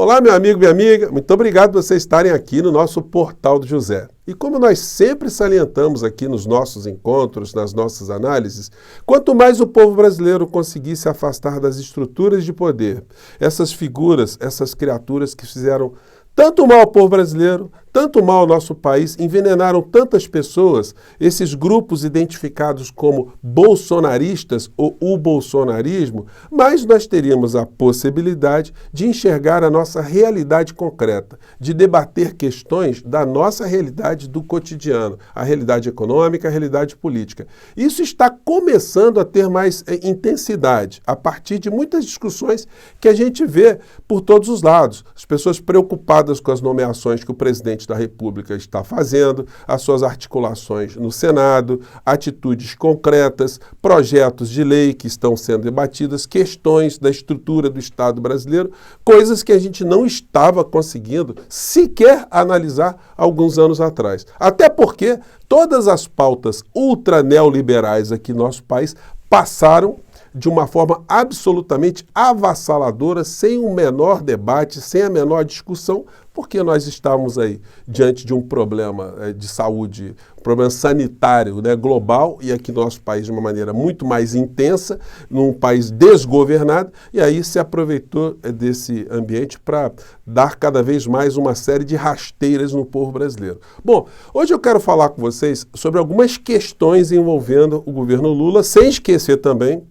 Olá, meu amigo, minha amiga, muito obrigado por vocês estarem aqui no nosso Portal do José. E como nós sempre salientamos aqui nos nossos encontros, nas nossas análises, quanto mais o povo brasileiro conseguir se afastar das estruturas de poder, essas figuras, essas criaturas que fizeram tanto mal ao povo brasileiro, tanto mal ao nosso país, envenenaram tantas pessoas, esses grupos identificados como bolsonaristas ou o bolsonarismo, mais nós teríamos a possibilidade de enxergar a nossa realidade concreta, de debater questões da nossa realidade do cotidiano, a realidade econômica, a realidade política. Isso está começando a ter mais intensidade, a partir de muitas discussões que a gente vê por todos os lados. As pessoas preocupadas com as nomeações que o presidente da República está fazendo, as suas articulações no Senado, atitudes concretas, projetos de lei que estão sendo debatidas, questões da estrutura do Estado brasileiro, coisas que a gente não estava conseguindo sequer analisar alguns anos atrás. Até porque todas as pautas ultra-neoliberais aqui no nosso país passaram de uma forma absolutamente avassaladora, sem o menor debate, sem a menor discussão, porque nós estávamos aí diante de um problema de saúde, um problema sanitário, né, global, e aqui no nosso país de uma maneira muito mais intensa, num país desgovernado, e aí se aproveitou desse ambiente para dar cada vez mais uma série de rasteiras no povo brasileiro. Bom, hoje eu quero falar com vocês sobre algumas questões envolvendo o governo Lula, sem esquecer também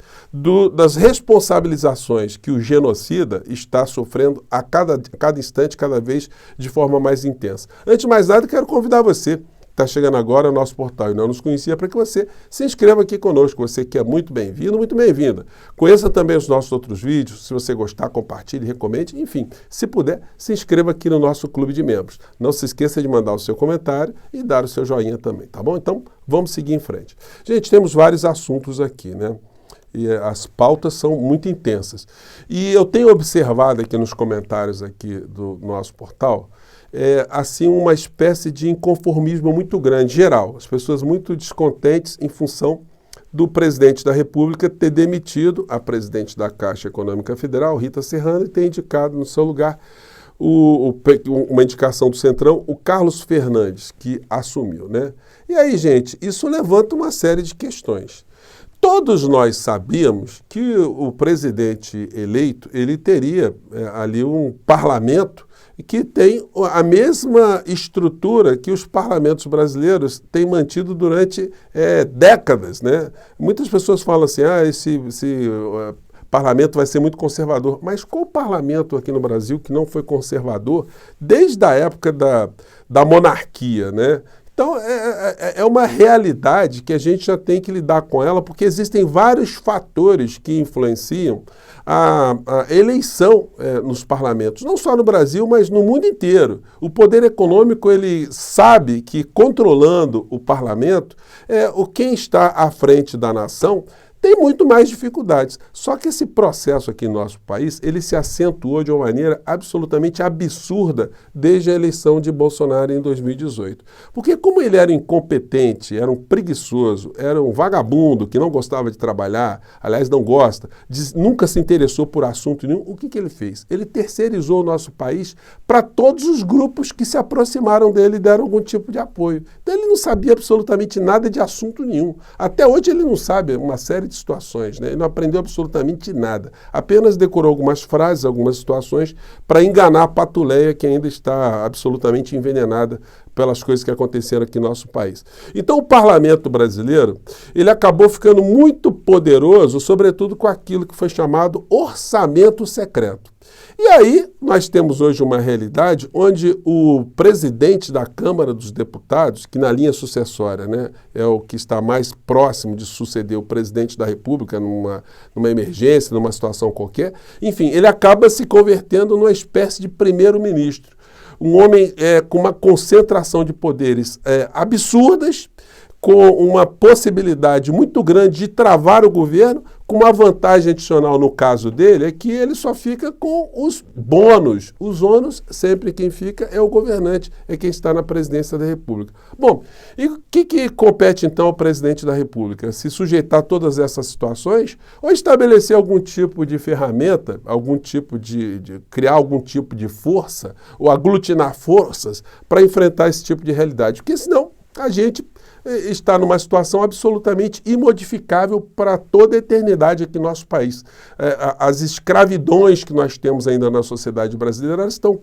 das responsabilizações que o genocida está sofrendo a cada instante, cada vez de forma mais intensa. Antes de mais nada, quero convidar você que está chegando agora ao nosso portal e não nos conhecia, para que você se inscreva aqui conosco. Você que é muito bem-vindo, muito bem-vinda. Conheça também os nossos outros vídeos. Se você gostar, compartilhe, recomende. Enfim, se puder, se inscreva aqui no nosso clube de membros. Não se esqueça de mandar o seu comentário e dar o seu joinha também, tá bom? Então, vamos seguir em frente. Gente, temos vários assuntos aqui, né? E as pautas são muito intensas. E eu tenho observado aqui nos comentários aqui do nosso portal, assim, uma espécie de inconformismo muito grande, geral. As pessoas muito descontentes em função do presidente da República ter demitido a presidente da Caixa Econômica Federal, Rita Serrano, e ter indicado no seu lugar uma indicação do Centrão, o Carlos Fernandes, que assumiu, né? E aí, gente, isso levanta uma série de questões. Todos nós sabíamos que o presidente eleito, ele teria ali um parlamento que tem a mesma estrutura que os parlamentos brasileiros têm mantido durante décadas, né? Muitas pessoas falam assim, esse parlamento vai ser muito conservador. Mas qual parlamento aqui no Brasil que não foi conservador desde a época da monarquia, né? Então, é uma realidade que a gente já tem que lidar com ela, porque existem vários fatores que influenciam a eleição nos parlamentos, não só no Brasil, mas no mundo inteiro. O poder econômico, ele sabe que controlando o parlamento, quem está à frente da nação tem muito mais dificuldades. Só que esse processo aqui no nosso país, ele se acentuou de uma maneira absolutamente absurda desde a eleição de Bolsonaro em 2018. Porque como ele era incompetente, era um preguiçoso, era um vagabundo que não gostava de trabalhar, aliás, não gosta, nunca se interessou por assunto nenhum, o que ele fez? Ele terceirizou o nosso país para todos os grupos que se aproximaram dele e deram algum tipo de apoio. Então ele não sabia absolutamente nada de assunto nenhum. Até hoje ele não sabe uma série de situações, né? Ele não aprendeu absolutamente nada. Apenas decorou algumas frases, algumas situações para enganar a patuleia que ainda está absolutamente envenenada pelas coisas que aconteceram aqui no nosso país. Então o parlamento brasileiro, ele acabou ficando muito poderoso, sobretudo com aquilo que foi chamado orçamento secreto. E aí nós temos hoje uma realidade onde o presidente da Câmara dos Deputados, que na linha sucessória, né, é o que está mais próximo de suceder o presidente da República numa emergência, numa situação qualquer, enfim, ele acaba se convertendo numa espécie de primeiro-ministro. Um homem com uma concentração de poderes absurdas, com uma possibilidade muito grande de travar o governo, com uma vantagem adicional no caso dele, é que ele só fica com os bônus. Os ônus, sempre quem fica é o governante, é quem está na presidência da República. Bom, e o que compete então ao presidente da República? Se sujeitar a todas essas situações ou estabelecer algum tipo de ferramenta, algum tipo de criar algum tipo de força ou aglutinar forças para enfrentar esse tipo de realidade? Porque senão a gente está numa situação absolutamente imodificável para toda a eternidade aqui no nosso país. As escravidões que nós temos ainda na sociedade brasileira estão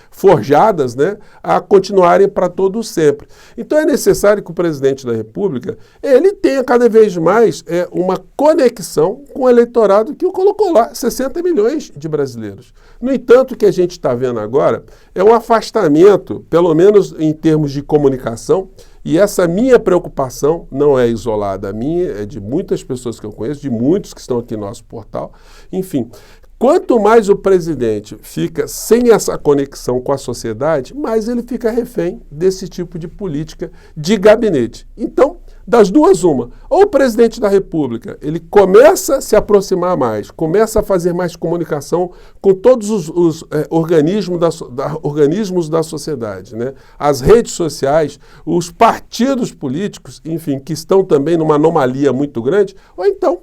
forjadas, né, a continuarem para todo sempre. Então é necessário que o presidente da República ele tenha cada vez mais uma conexão com o eleitorado que o colocou lá, 60 milhões de brasileiros. No entanto, o que a gente está vendo agora é um afastamento, pelo menos em termos de comunicação. E essa minha preocupação não é isolada, a minha é de muitas pessoas que eu conheço, de muitos que estão aqui no nosso portal. Enfim, quanto mais o presidente fica sem essa conexão com a sociedade, mais ele fica refém desse tipo de política de gabinete. Então, das duas uma, ou o presidente da República, ele começa a se aproximar mais, começa a fazer mais comunicação com todos os organismos da sociedade, né? As redes sociais, os partidos políticos, enfim, que estão também numa anomalia muito grande, ou então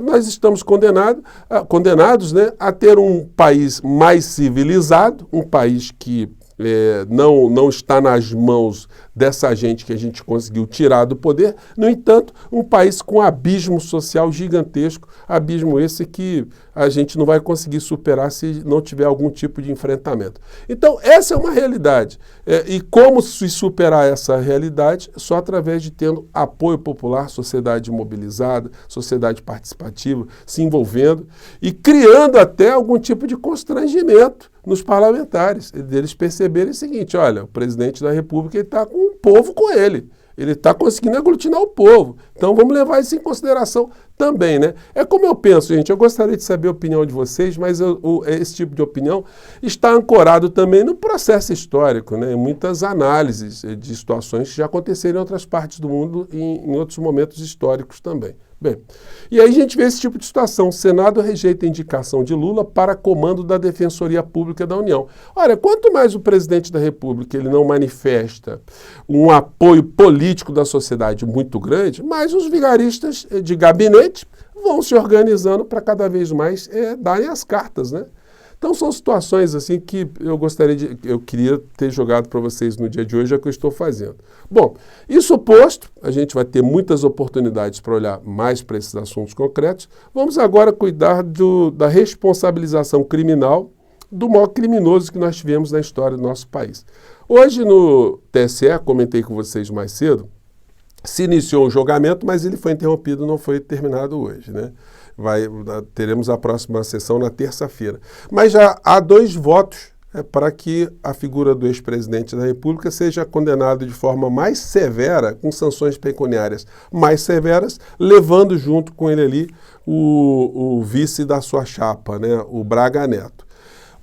nós estamos condenados, né, a ter um país mais civilizado, um país que não está nas mãos dessa gente que a gente conseguiu tirar do poder. No entanto, um país com abismo social gigantesco, abismo esse que a gente não vai conseguir superar se não tiver algum tipo de enfrentamento. Então, essa é uma realidade. E como se superar essa realidade? Só através de tendo apoio popular, sociedade mobilizada, sociedade participativa, se envolvendo e criando até algum tipo de constrangimento nos parlamentares, deles perceberem o seguinte: olha, o presidente da República está com o povo com ele. Ele está conseguindo aglutinar o povo. Então vamos levar isso em consideração também, né? É como eu penso, gente. Eu gostaria de saber a opinião de vocês, mas esse tipo de opinião está ancorado também no processo histórico, né? Em muitas análises de situações que já aconteceram em outras partes do mundo e em outros momentos históricos também. Bem, e aí a gente vê esse tipo de situação. O Senado rejeita a indicação de Lula para comando da Defensoria Pública da União. Olha, quanto mais o presidente da República ele não manifesta um apoio político da sociedade muito grande, mais os vigaristas de gabinete vão se organizando para cada vez mais darem as cartas, né? Então são situações assim que eu queria ter jogado para vocês no dia de hoje, é o que eu estou fazendo. Bom, isso posto, a gente vai ter muitas oportunidades para olhar mais para esses assuntos concretos. Vamos agora cuidar da responsabilização criminal do maior criminoso que nós tivemos na história do nosso país. Hoje no TSE, comentei com vocês mais cedo, se iniciou um julgamento, mas ele foi interrompido, não foi terminado hoje, né? Teremos a próxima sessão na terça-feira. Mas já há 2 votos para que a figura do ex-presidente da República seja condenado de forma mais severa, com sanções pecuniárias mais severas, levando junto com ele ali o vice da sua chapa, né? O Braga Neto.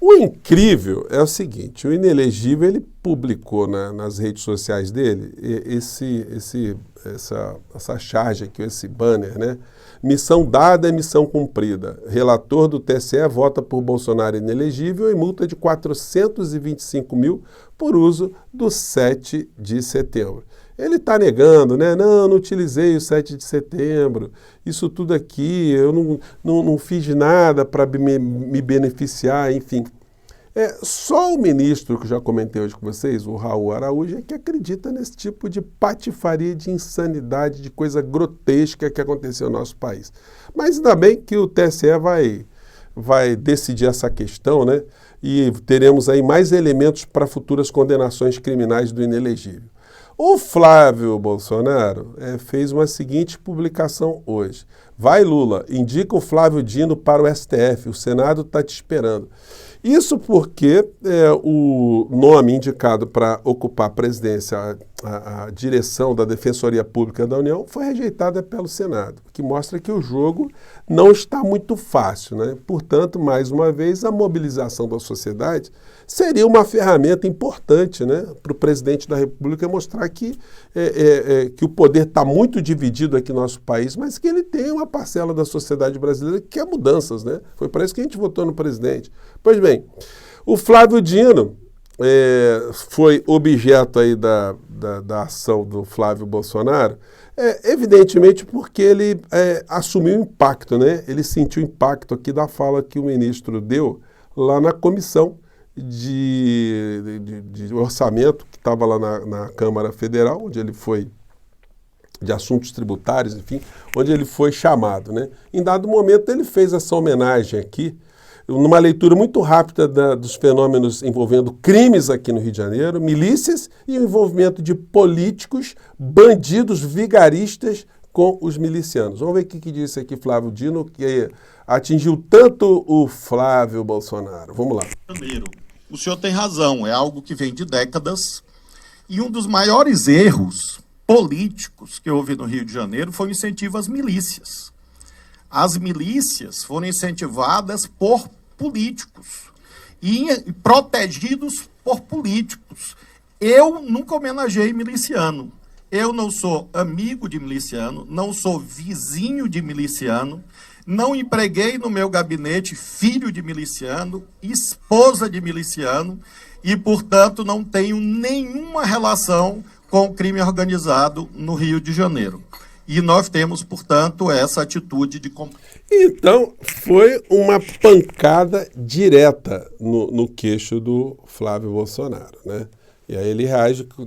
O incrível é o seguinte: o inelegível ele publicou nas redes sociais dele essa charge aqui, esse banner, né? Missão dada é missão cumprida. Relator do TSE vota por Bolsonaro inelegível e multa de 425 mil por uso do 7 de setembro. Ele está negando, né? Não utilizei o 7 de setembro, isso tudo aqui, eu não fiz nada para me beneficiar, enfim. Só o ministro, que já comentei hoje com vocês, o Raul Araújo, é que acredita nesse tipo de patifaria, de insanidade, de coisa grotesca que aconteceu no nosso país. Mas ainda bem que o TSE vai decidir essa questão, né? E teremos aí mais elementos para futuras condenações criminais do inelegível. O Flávio Bolsonaro fez uma seguinte publicação hoje. Vai, Lula, indica o Flávio Dino para o STF, o Senado está te esperando. Isso porque o nome indicado para ocupar a presidência a direção da Defensoria Pública da União foi rejeitada pelo Senado, o que mostra que o jogo não está muito fácil, né? Portanto, mais uma vez, a mobilização da sociedade seria uma ferramenta importante, né, para o presidente da República mostrar que o poder está muito dividido aqui no nosso país, mas que ele tem uma parcela da sociedade brasileira que quer mudanças, né? Foi para isso que a gente votou no presidente. Pois bem, o Flávio Dino foi objeto aí da ação do Flávio Bolsonaro, evidentemente porque ele assumiu o impacto, né? Ele sentiu o impacto aqui da fala que o ministro deu lá na comissão de orçamento, que estava lá na Câmara Federal, onde ele foi, de assuntos tributários, enfim, onde ele foi chamado, né? Em dado momento ele fez essa homenagem aqui, numa leitura muito rápida dos fenômenos envolvendo crimes aqui no Rio de Janeiro, milícias e o envolvimento de políticos, bandidos, vigaristas com os milicianos. Vamos ver o que disse aqui Flávio Dino, que atingiu tanto o Flávio Bolsonaro. Vamos lá. O senhor tem razão, é algo que vem de décadas, e um dos maiores erros políticos que houve no Rio de Janeiro foi o incentivo às milícias. As milícias foram incentivadas por políticos e protegidos por políticos. Eu nunca homenageei miliciano. Eu não sou amigo de miliciano, não sou vizinho de miliciano, não empreguei no meu gabinete filho de miliciano, esposa de miliciano e, portanto, não tenho nenhuma relação com o crime organizado no Rio de Janeiro. E nós temos, portanto, essa atitude de... Então, foi uma pancada direta no queixo do Flávio Bolsonaro, né? E aí ele reage com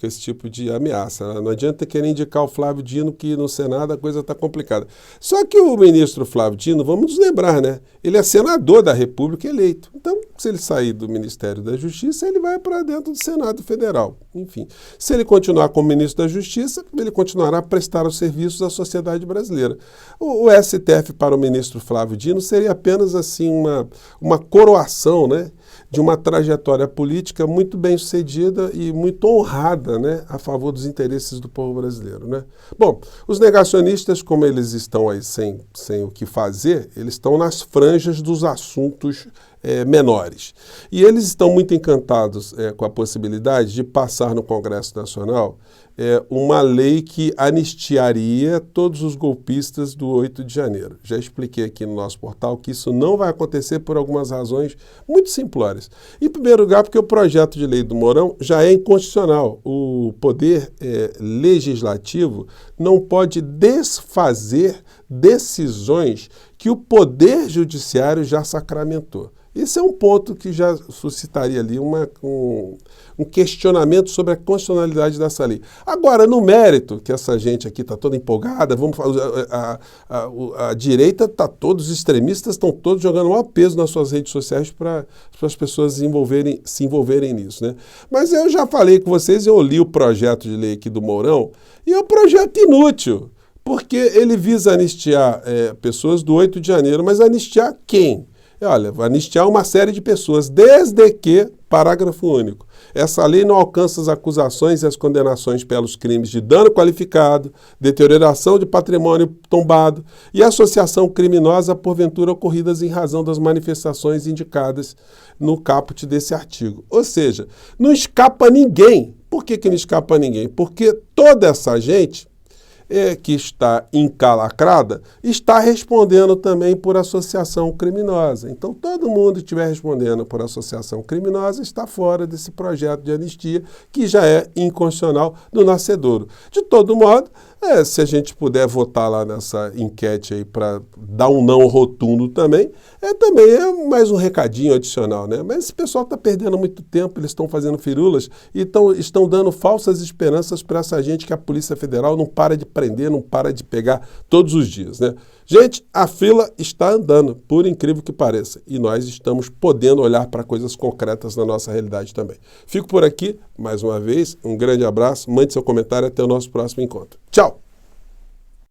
esse tipo de ameaça. Não adianta querer indicar o Flávio Dino que no Senado a coisa está complicada. Só que o ministro Flávio Dino, vamos nos lembrar, né? Ele é senador da República eleito. Então, se ele sair do Ministério da Justiça, ele vai para dentro do Senado Federal. Enfim, se ele continuar como ministro da Justiça, ele continuará a prestar os serviços à sociedade brasileira. O STF para o ministro Flávio Dino seria apenas assim uma coroação, né, de uma trajetória política muito bem sucedida e muito honrada, né, a favor dos interesses do povo brasileiro, né? Bom, os negacionistas, como eles estão aí sem o que fazer, eles estão nas franjas dos assuntos menores. E eles estão muito encantados com a possibilidade de passar no Congresso Nacional uma lei que anistiaria todos os golpistas do 8 de janeiro. Já expliquei aqui no nosso portal que isso não vai acontecer por algumas razões muito simplórias. Em primeiro lugar, porque o projeto de lei do Mourão já é inconstitucional. O poder legislativo não pode desfazer decisões que o poder judiciário já sacramentou. Esse é um ponto que já suscitaria ali um questionamento sobre a constitucionalidade dessa lei. Agora, no mérito, que essa gente aqui está toda empolgada, a direita está todos, os extremistas estão todos jogando o maior peso nas suas redes sociais para as pessoas se envolverem nisso, né? Mas eu já falei com vocês, eu li o projeto de lei aqui do Mourão, e é um projeto inútil, porque ele visa anistiar pessoas do 8 de janeiro, mas anistiar quem? Olha, vai anistiar uma série de pessoas, desde que, parágrafo único, essa lei não alcança as acusações e as condenações pelos crimes de dano qualificado, deterioração de patrimônio tombado e associação criminosa porventura ocorridas em razão das manifestações indicadas no caput desse artigo. Ou seja, não escapa ninguém. Por que não escapa ninguém? Porque toda essa gente que está encalacrada, está respondendo também por associação criminosa. Então, todo mundo que estiver respondendo por associação criminosa está fora desse projeto de anistia, que já é inconstitucional do nascedouro. De todo modo, se a gente puder votar lá nessa enquete aí para dar um não rotundo também é mais um recadinho adicional, né? Mas esse pessoal está perdendo muito tempo, eles estão fazendo firulas e estão dando falsas esperanças para essa gente que a Polícia Federal não para de prender, não para de pegar todos os dias, né? Gente, a fila está andando, por incrível que pareça, e nós estamos podendo olhar para coisas concretas na nossa realidade também. Fico por aqui, mais uma vez, um grande abraço, mande seu comentário, até o nosso próximo encontro. Tchau!